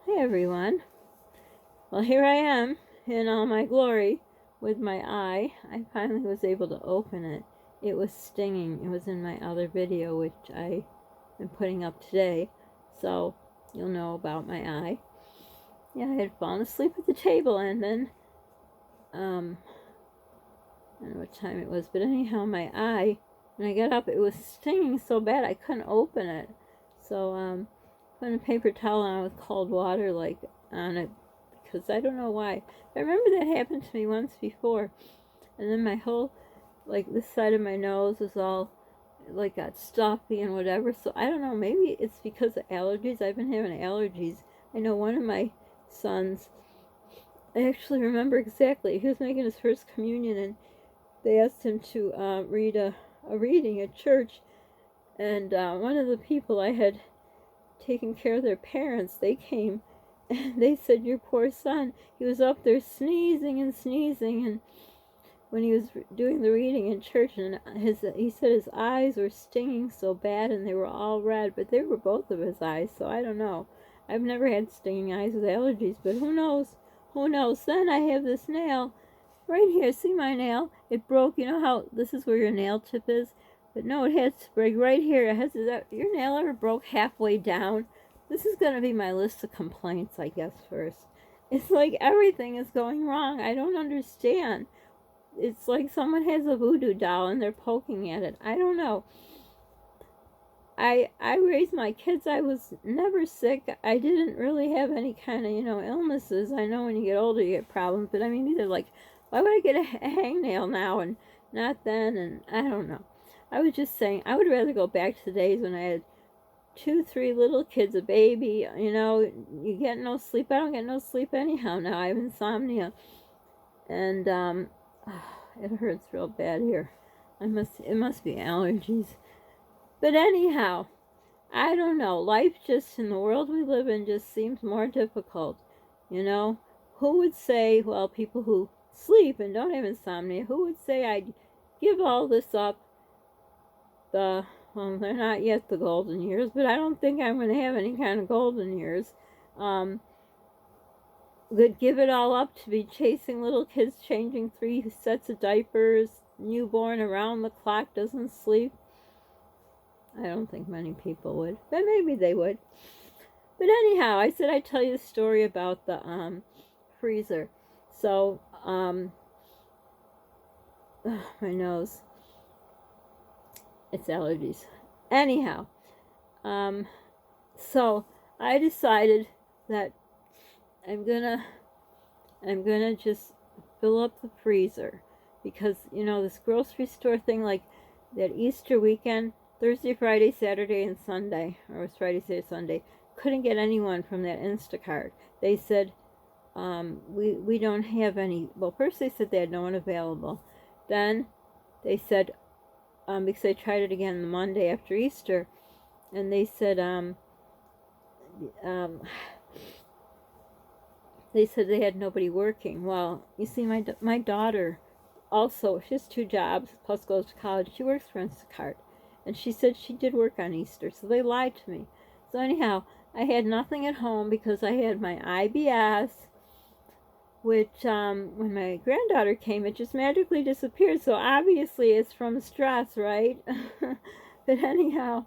Hey everyone. Well, here I am in all my glory with my eye. I finally was able to open it. It was stinging. It was in my other video, which I am putting up today. So you'll know about my eye. Yeah, I had fallen asleep at the table and then, I don't know what time it was, but anyhow, my eye, when I got up, it was stinging so bad I couldn't open it. So, put a paper towel on with cold water, on it, because I don't know why. I remember that happened to me once before, and then my whole, this side of my nose was all, got stuffy and whatever, so I don't know, maybe it's because of allergies. I've been having allergies. I know one of my sons, I actually remember exactly, he was making his first communion, and they asked him to read a reading at church, and one of the people I had taken care of their parents, they came, and they said, your poor son, he was up there sneezing, and when he was doing the reading in church, and he said his eyes were stinging so bad, and they were all red, but they were both of his eyes, so I don't know. I've never had stinging eyes with allergies, but who knows? Then I have this nail right here. See my nail? It broke. You know how this is where your nail tip is? But no, it has to break right here. Your nail ever broke halfway down? This is going to be my list of complaints, I guess, first. It's like everything is going wrong. I don't understand. It's like someone has a voodoo doll and they're poking at it. I don't know. I raised my kids. I was never sick. I didn't really have any kind of, illnesses. I know when you get older you get problems, but I mean, these are like, why would I get a hangnail now and not then? And I don't know. I was just saying, I would rather go back to the days when I had 2, 3 little kids, a baby, you get no sleep. I don't get no sleep anyhow now. I have insomnia. And, it hurts real bad here. It must be allergies. But anyhow, I don't know. Life just in the world we live in just seems more difficult. Who would say, well, people who sleep and don't have insomnia, who would say I'd give all this up? Well, they're not yet the golden years, but I don't think I'm going to have any kind of golden years. Would give it all up to be chasing little kids, changing 3 sets of diapers, newborn around the clock, doesn't sleep. I don't think many people would, but maybe they would. But anyhow, I said I'd tell you the story about the freezer. So, my nose. It's allergies. Anyhow, so I decided that I'm gonna just fill up the freezer because, this grocery store thing, like that Easter weekend, Thursday, Friday, Saturday, and Sunday, or it was Friday, Saturday, Sunday, couldn't get anyone from that Instacart. They said, we don't have any. Well, first they said they had no one available. Then they said, because I tried it again the Monday after Easter, and they said, they said they had nobody working. Well, you see, my daughter also, she has 2 jobs, plus goes to college. She works for Instacart. And she said she did work on Easter, so they lied to me. So anyhow, I had nothing at home because I had my IBS, which, when my granddaughter came, it just magically disappeared. So obviously it's from stress, right? But anyhow,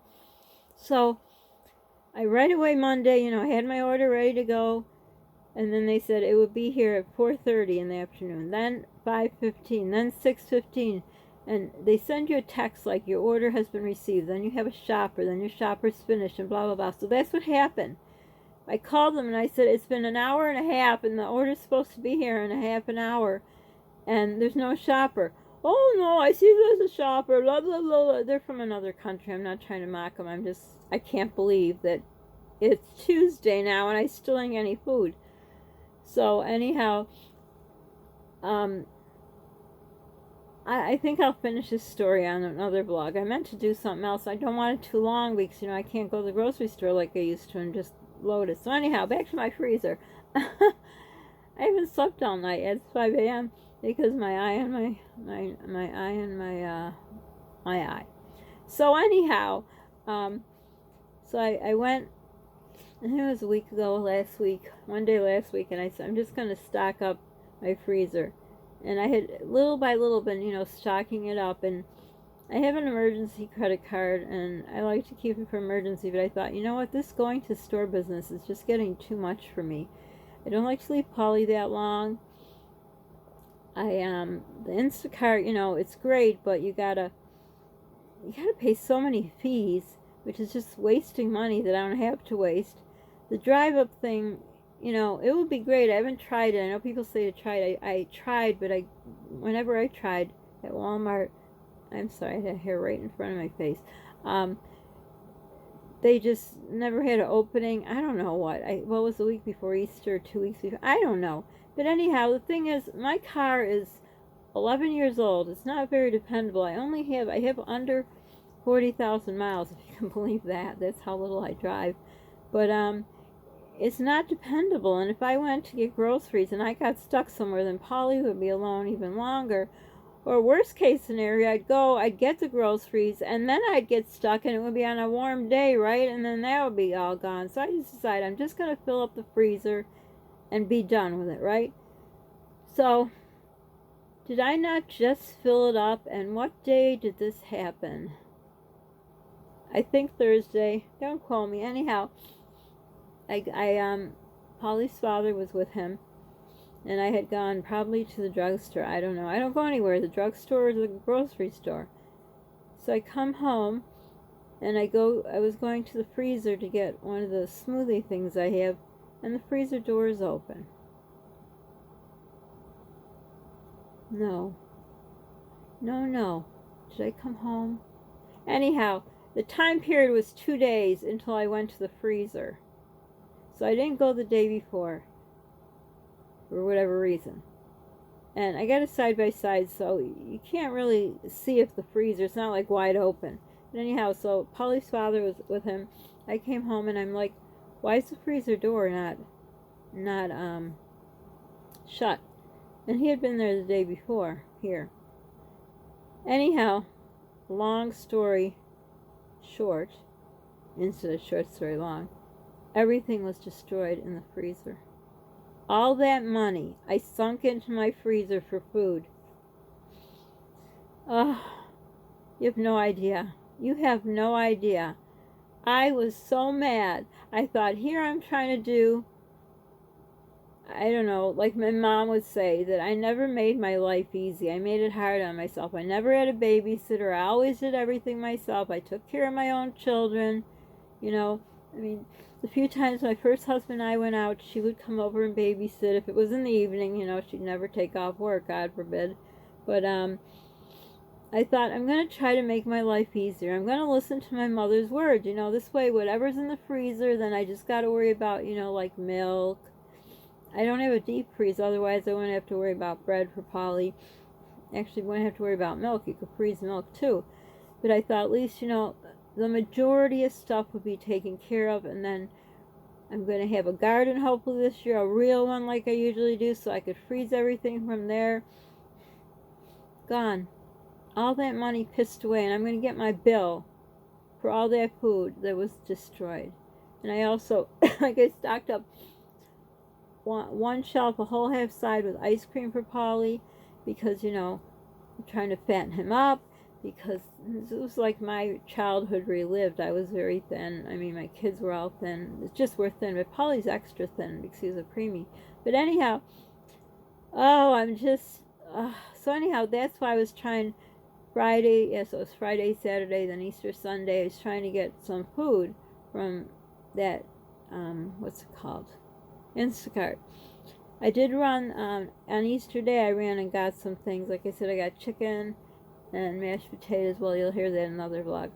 so I right away Monday, I had my order ready to go. And then they said it would be here at 4:30 in the afternoon, then 5:15, then 6:15. And they send you a text like your order has been received. Then you have a shopper. Then your shopper's finished and blah, blah, blah. So that's what happened. I called them and I said, it's been an hour and a half and the order's supposed to be here in a half an hour. And there's no shopper. Oh, no, I see there's a shopper. Blah, blah, blah, blah. They're from another country. I'm not trying to mock them. I can't believe that it's Tuesday now and I still ain't get any food. So anyhow, I think I'll finish this story on another vlog. I meant to do something else. I don't want it too long because, I can't go to the grocery store like I used to and just load it. So anyhow, back to my freezer. I haven't slept all night. It's 5 a.m. because my eye and my eye. So anyhow, so I went I think it was a week ago, last week, one day last week, and I said, I'm just going to stock up my freezer. And I had little by little been, stocking it up. And I have an emergency credit card, and I like to keep it for emergency, but I thought, you know what, this going to store business is just getting too much for me. I don't like to leave Polly that long. The Instacart, it's great, but you gotta pay so many fees, which is just wasting money that I don't have to waste. The drive up thing, it would be great. I haven't tried it. I know people say to try it. I tried, but whenever I tried at Walmart, I'm sorry, I had hair right in front of my face. They just never had an opening. I don't know what was the week before Easter, 2 weeks before. I don't know. But anyhow, the thing is, my car is 11 years old. It's not very dependable. I have under 40,000 miles, if you can believe that. That's how little I drive. But it's not dependable. And if I went to get groceries and I got stuck somewhere, then Polly would be alone even longer. Or worst case scenario, I'd get the groceries, and then I'd get stuck, and it would be on a warm day, right? And then that would be all gone. So I just decided I'm just going to fill up the freezer and be done with it, right? So, did I not just fill it up? And what day did this happen? I think Thursday. Don't quote me. Anyhow, Polly's father was with him. And I had gone probably to the drugstore. I don't know. I don't go anywhere. The drugstore or the grocery store. So I come home, and I was going to the freezer to get one of the smoothie things I have, and the freezer door is open. No. Did I come home? Anyhow, the time period was 2 days until I went to the freezer. So I didn't go the day before, for whatever reason. And I got a side-by-side, so you can't really see if the freezer, it's not like wide open. But anyhow, so Polly's father was with him. I came home and I'm like, why is the freezer door not shut? And he had been there the day before, here. Anyhow, long story short, instead of short story long, everything was destroyed in the freezer. All that money I sunk into my freezer for food. Oh, you have no idea. You have no idea. I was so mad. I thought, here I'm trying to do, I don't know, like my mom would say, that I never made my life easy. I made it hard on myself. I never had a babysitter. I always did everything myself. I took care of my own children. The few times my first husband and I went out, she would come over and babysit. If it was in the evening, she'd never take off work, God forbid. But I thought, I'm going to try to make my life easier. I'm going to listen to my mother's words. This way, whatever's in the freezer, then I just got to worry about, like milk. I don't have a deep freeze, otherwise I wouldn't have to worry about bread for Polly. Actually, wouldn't have to worry about milk. You could freeze milk too. But I thought, at least, the majority of stuff would be taken care of, and then I'm going to have a garden hopefully this year, a real one like I usually do, so I could freeze everything from there. Gone. All that money pissed away, and I'm going to get my bill for all that food that was destroyed. And I also, I stocked up one shelf, a whole half side with ice cream for Polly, because, I'm trying to fatten him up, because it was like my childhood relived. I was very thin. My kids were all thin. It's just we're thin, but Polly's extra thin because he's a preemie. But anyhow, so anyhow, that's why I was trying Friday, so it was Friday, Saturday, then Easter Sunday. I was trying to get some food from that, what's it called? Instacart. I did run, on Easter Day, I ran and got some things. Like I said, I got chicken and mashed potatoes. Well, you'll hear that in another vlog.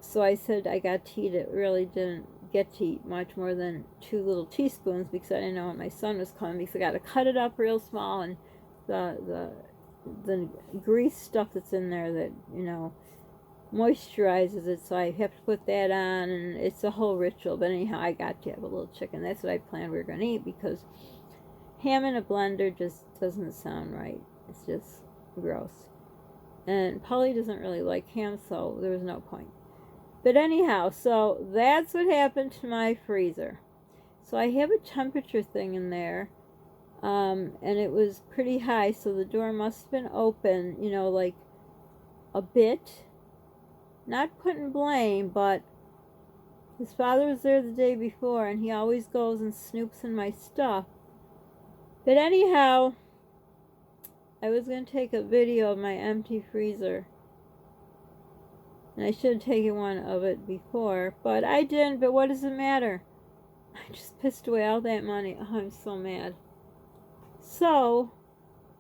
So I said I got to eat it. Really didn't get to eat much more than 2 little teaspoons because I didn't know when my son was coming, because I got to cut it up real small, and the grease stuff that's in there that, moisturizes it, so I have to put that on, and it's a whole ritual. But anyhow, I got to have a little chicken. That's what I planned we were going to eat, because ham in a blender just doesn't sound right. It's just gross. And Polly doesn't really like ham, so there was no point. But anyhow, so that's what happened to my freezer. So I have a temperature thing in there, and it was pretty high, so the door must have been open, you know, like a bit. Not putting blame, but his father was there the day before, and he always goes and snoops in my stuff. But anyhow, I was going to take a video of my empty freezer. And I should have taken one of it before, but I didn't. But what does it matter? I just pissed away all that money. Oh, I'm so mad. So,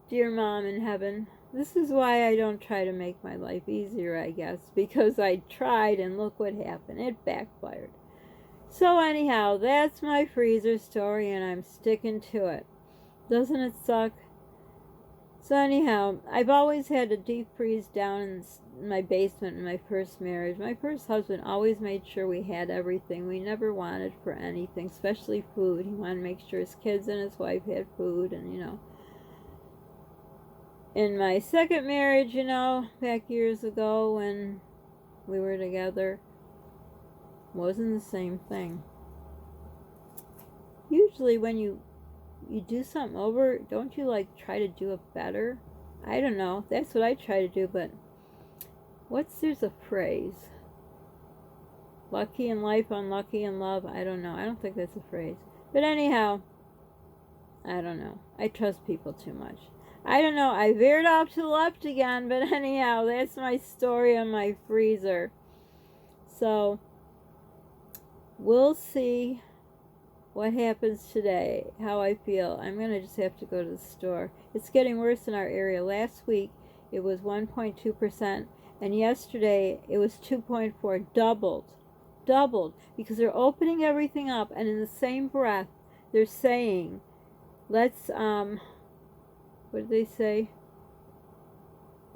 dear Mom in heaven, this is why I don't try to make my life easier, I guess. Because I tried and look what happened. It backfired. So anyhow, that's my freezer story and I'm sticking to it. Doesn't it suck? So anyhow, I've always had a deep freeze down in my basement in my first marriage. My first husband always made sure we had everything. We never wanted for anything, especially food. He wanted to make sure his kids and his wife had food, and you know. In my second marriage, you know, back years ago when we were together, wasn't the same thing. Usually when you do something over, don't you like try to do it better? I don't know. That's what I try to do, but there's a phrase. Lucky in life, unlucky in love. I don't know. I don't think that's a phrase. But anyhow, I don't know. I trust people too much. I don't know. I veered off to the left again, but anyhow, that's my story on my freezer. So, we'll see what happens today, how I feel. I'm going to just have to go to the store. It's getting worse in our area. Last week, it was 1.2%, and yesterday, it was 2.4%. Doubled, because they're opening everything up, and in the same breath, they're saying, let's, what did they say?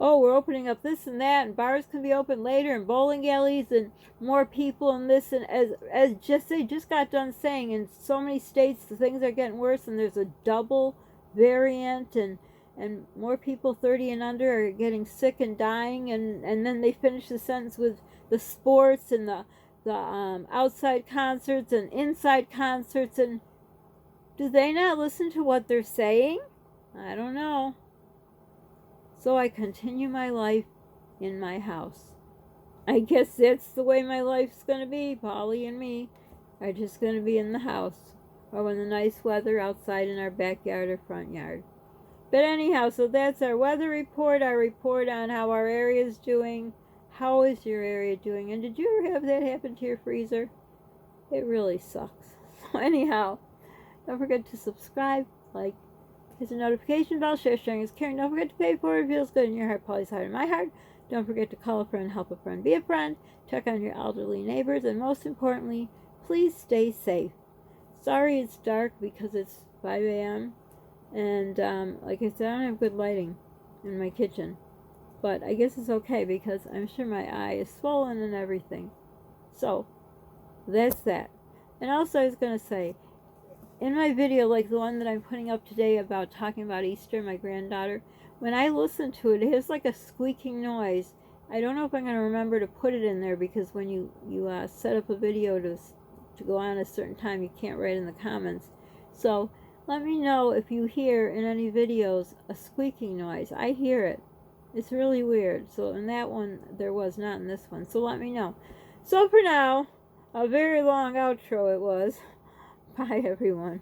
Oh, we're opening up this and that, and bars can be open later, and bowling alleys, and more people, and this, and as they just got done saying, in so many states, the things are getting worse, and there's a double variant, and more people 30 and under are getting sick and dying, and then they finish the sentence with the sports, and the outside concerts, and inside concerts, and do they not listen to what they're saying? I don't know. So I continue my life in my house. I guess that's the way my life's going to be. Polly and me are just going to be in the house. Or when the nice weather outside in our backyard or front yard. But anyhow, so that's our weather report. Our report on how our area is doing. How is your area doing? And did you ever have that happen to your freezer? It really sucks. So anyhow, don't forget to subscribe, like, hit the notification bell, share, sharing is caring. Don't forget to pay for it. It feels good in your heart, Polly's heart, in my heart. Don't forget to call a friend, help a friend, be a friend. Check on your elderly neighbors. And most importantly, please stay safe. Sorry it's dark because it's 5 a.m. And like I said, I don't have good lighting in my kitchen. But I guess it's okay because I'm sure my eye is swollen and everything. So, that's that. And also I was going to say, in my video, like the one that I'm putting up today about talking about Easter, my granddaughter, when I listen to it, it has like a squeaking noise. I don't know if I'm going to remember to put it in there because when you set up a video to go on a certain time, you can't write in the comments. So let me know if you hear in any videos a squeaking noise. I hear it. It's really weird. So in that one, there was, not in this one. So let me know. So for now, a very long outro it was. Bye, everyone.